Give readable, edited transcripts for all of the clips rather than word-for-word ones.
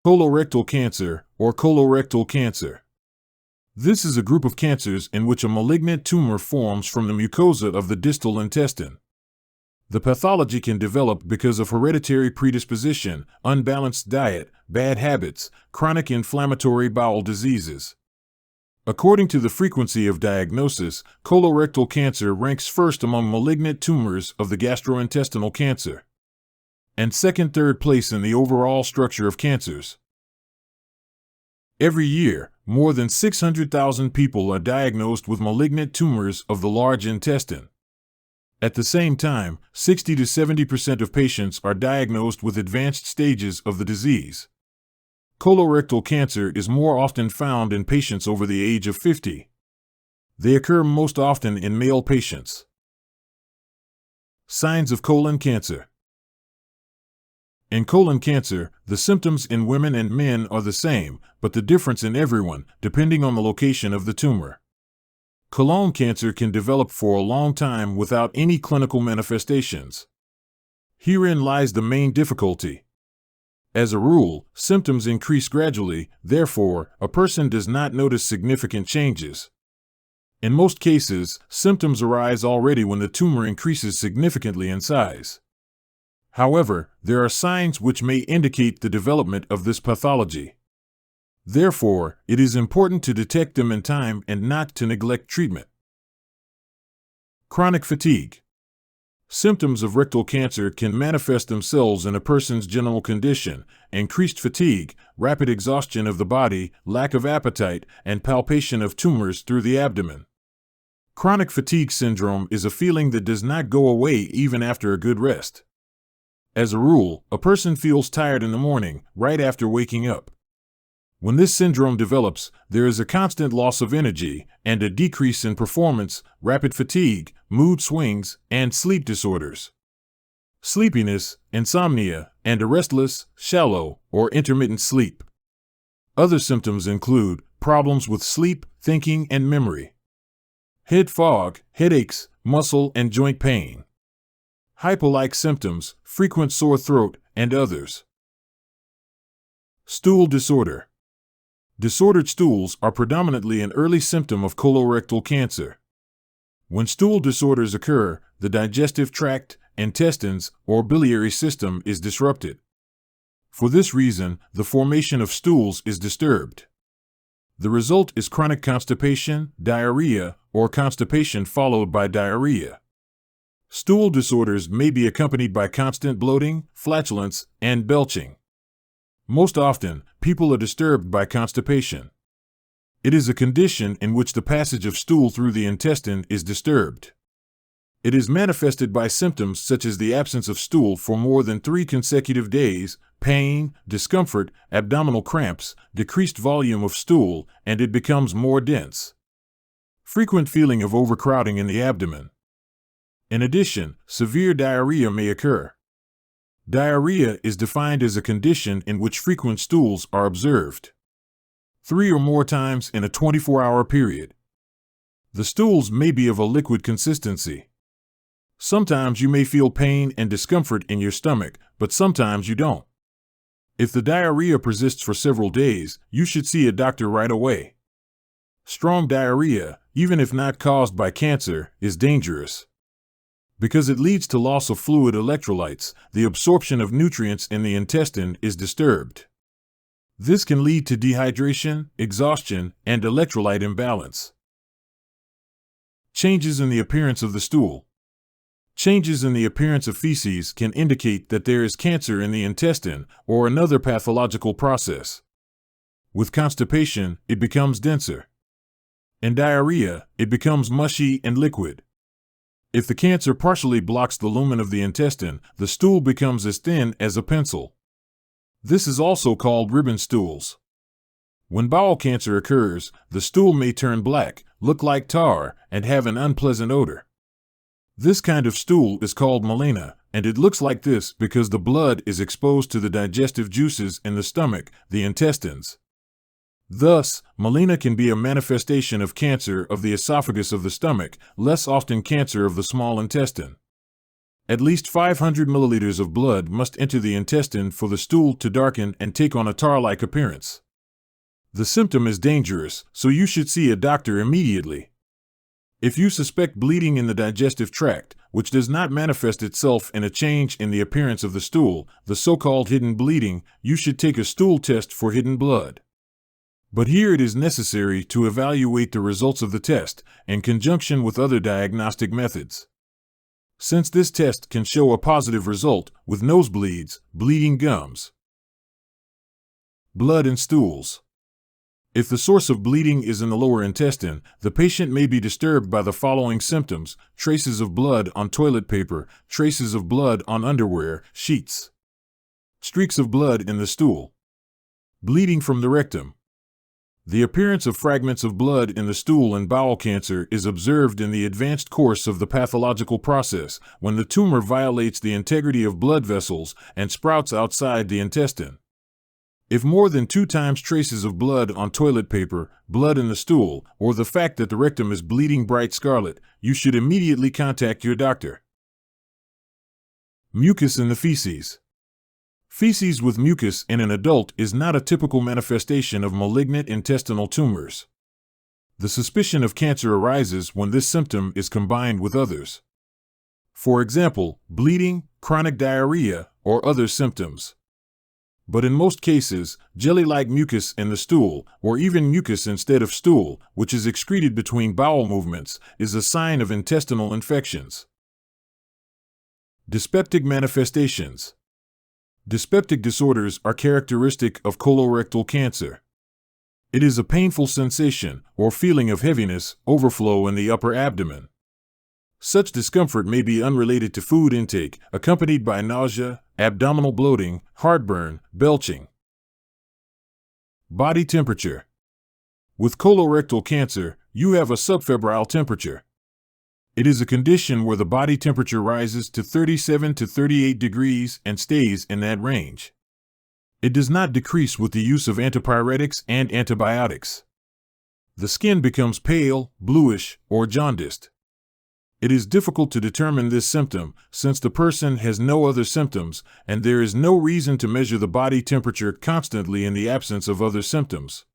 Colorectal cancer, or colorectal cancer. This is a group of cancers in which a malignant tumor forms from the mucosa of the distal intestine. The pathology can develop because of hereditary predisposition, unbalanced diet, bad habits, chronic inflammatory bowel diseases. According to the frequency of diagnosis, colorectal cancer ranks first among malignant tumors of the gastrointestinal cancer, and third place in the overall structure of cancers. Every year, more than 600,000 people are diagnosed with malignant tumors of the large intestine. At the same time, 60 to 70% of patients are diagnosed with advanced stages of the disease. Colorectal cancer is more often found in patients over the age of 50. They occur most often in male patients. Signs of colon cancer. In colon cancer, the symptoms in women and men are the same, but the difference in everyone, depending on the location of the tumor. Colon cancer can develop for a long time without any clinical manifestations. Herein lies the main difficulty. As a rule, symptoms increase gradually, therefore, a person does not notice significant changes. In most cases, symptoms arise already when the tumor increases significantly in size. However, there are signs which may indicate the development of this pathology. Therefore, it is important to detect them in time and not to neglect treatment. Chronic fatigue. Symptoms of rectal cancer can manifest themselves in a person's general condition: increased fatigue, rapid exhaustion of the body, lack of appetite, and palpation of tumors through the abdomen. Chronic fatigue syndrome is a feeling that does not go away even after a good rest. As a rule, a person feels tired in the morning, right after waking up. When this syndrome develops, there is a constant loss of energy and a decrease in performance, rapid fatigue, mood swings, and sleep disorders. Sleepiness, insomnia, and a restless, shallow, or intermittent sleep. Other symptoms include problems with sleep, thinking, and memory. Head fog, headaches, muscle and joint pain. Hypo-like symptoms, frequent sore throat, and others. Stool disorder. Disordered stools are predominantly an early symptom of colorectal cancer. When stool disorders occur, the digestive tract, intestines, or biliary system is disrupted. For this reason, the formation of stools is disturbed. The result is chronic constipation, diarrhea, or constipation followed by diarrhea. Stool disorders may be accompanied by constant bloating, flatulence, and belching. Most often, people are disturbed by constipation. It is a condition in which the passage of stool through the intestine is disturbed. It is manifested by symptoms such as the absence of stool for more than 3 consecutive days, pain, discomfort, abdominal cramps, decreased volume of stool, and it becomes more dense. Frequent feeling of overcrowding in the abdomen. In addition, severe diarrhea may occur. Diarrhea is defined as a condition in which frequent stools are observed 3 or more times in a 24-hour period. The stools may be of a liquid consistency. Sometimes you may feel pain and discomfort in your stomach, but sometimes you don't. If the diarrhea persists for several days, you should see a doctor right away. Strong diarrhea, even if not caused by cancer, is dangerous. Because it leads to loss of fluid electrolytes, the absorption of nutrients in the intestine is disturbed. This can lead to dehydration, exhaustion, and electrolyte imbalance. Changes in the appearance of the stool. Changes in the appearance of feces can indicate that there is cancer in the intestine or another pathological process. With constipation, it becomes denser. In diarrhea, it becomes mushy and liquid. If the cancer partially blocks the lumen of the intestine, the stool becomes as thin as a pencil. This is also called ribbon stools. When bowel cancer occurs, the stool may turn black, look like tar, and have an unpleasant odor. This kind of stool is called malignant, and it looks like this because the blood is exposed to the digestive juices in the stomach, the intestines. Thus, malignant can be a manifestation of cancer of the esophagus of the stomach, less often cancer of the small intestine. At least 500 milliliters of blood must enter the intestine for the stool to darken and take on a tar-like appearance. The symptom is dangerous, so you should see a doctor immediately. If you suspect bleeding in the digestive tract, which does not manifest itself in a change in the appearance of the stool, the so-called hidden bleeding, you should take a stool test for hidden blood. But here it is necessary to evaluate the results of the test in conjunction with other diagnostic methods. Since this test can show a positive result with nosebleeds, bleeding gums, blood in stools. If the source of bleeding is in the lower intestine, the patient may be disturbed by the following symptoms: traces of blood on toilet paper, traces of blood on underwear, sheets, streaks of blood in the stool, bleeding from the rectum. The appearance of fragments of blood in the stool in bowel cancer is observed in the advanced course of the pathological process, when the tumor violates the integrity of blood vessels and sprouts outside the intestine. If more than 2 times traces of blood on toilet paper, blood in the stool, or the fact that the rectum is bleeding bright scarlet, you should immediately contact your doctor. Mucus in the feces. Feces with mucus in an adult is not a typical manifestation of malignant intestinal tumors. The suspicion of cancer arises when this symptom is combined with others. For example, bleeding, chronic diarrhea, or other symptoms. But in most cases, jelly-like mucus in the stool, or even mucus instead of stool, which is excreted between bowel movements, is a sign of intestinal infections. Dyspeptic manifestations. Dyspeptic disorders are characteristic of colorectal cancer. It is a painful sensation or feeling of heaviness, overflow in the upper abdomen. Such discomfort may be unrelated to food intake, accompanied by nausea, abdominal bloating, heartburn, belching. Body temperature. With colorectal cancer, you have a subfebrile temperature. It is a condition where the body temperature rises to 37 to 38 degrees and stays in that range. It does not decrease with the use of antipyretics and antibiotics. The skin becomes pale, bluish, or jaundiced. It is difficult to determine this symptom since the person has no other symptoms, and there is no reason to measure the body temperature constantly in the absence of other symptoms.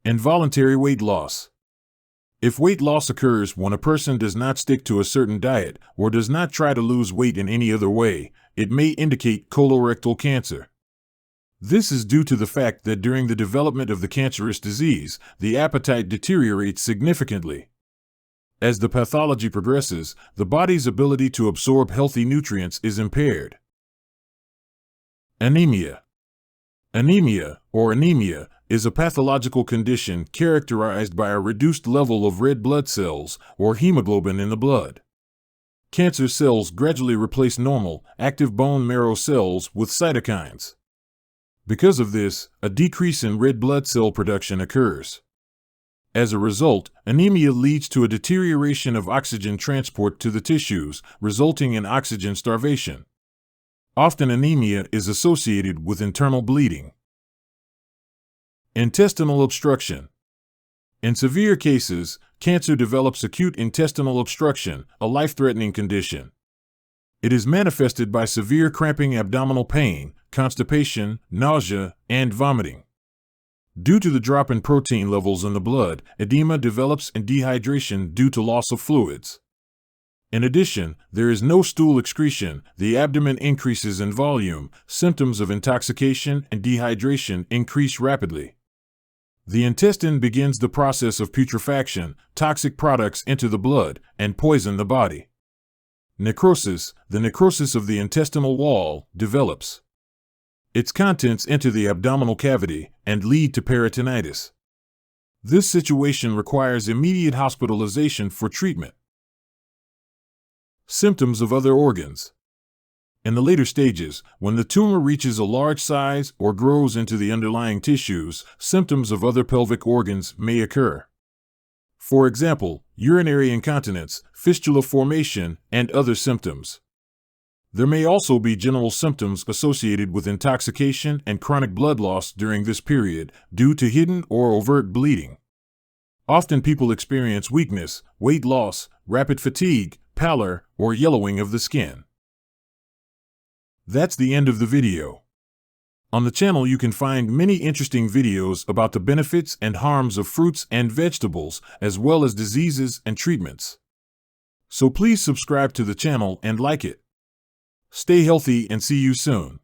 Involuntary weight loss. If weight loss occurs when a person does not stick to a certain diet or does not try to lose weight in any other way, it may indicate colorectal cancer. This is due to the fact that during the development of the cancerous disease, the appetite deteriorates significantly. As the pathology progresses, the body's ability to absorb healthy nutrients is impaired. Anemia. Anemia, or anemia, is a pathological condition characterized by a reduced level of red blood cells, or hemoglobin in the blood. Cancer cells gradually replace normal, active bone marrow cells with cytokines. Because of this, a decrease in red blood cell production occurs. As a result, anemia leads to a deterioration of oxygen transport to the tissues, resulting in oxygen starvation. Often anemia is associated with internal bleeding. Intestinal obstruction. In severe cases, cancer develops acute intestinal obstruction, a life-threatening condition. It is manifested by severe cramping abdominal pain, constipation, nausea, and vomiting. Due to the drop in protein levels in the blood, edema develops and dehydration due to loss of fluids. In addition, there is no stool excretion, the abdomen increases in volume, symptoms of intoxication and dehydration increase rapidly. The intestine begins the process of putrefaction, toxic products enter the blood, and poison the body. Necrosis, the necrosis of the intestinal wall, develops. Its contents enter the abdominal cavity and lead to peritonitis. This situation requires immediate hospitalization for treatment. Symptoms of other organs. In the later stages, when the tumor reaches a large size or grows into the underlying tissues, symptoms of other pelvic organs may occur. For example, urinary incontinence, fistula formation, and other symptoms. There may also be general symptoms associated with intoxication and chronic blood loss during this period due to hidden or overt bleeding. Often people experience weakness, weight loss, rapid fatigue, pallor, or yellowing of the skin. That's the end of the video. On the channel you can find many interesting videos about the benefits and harms of fruits and vegetables, as well as diseases and treatments. So please subscribe to the channel and like it. Stay healthy and see you soon.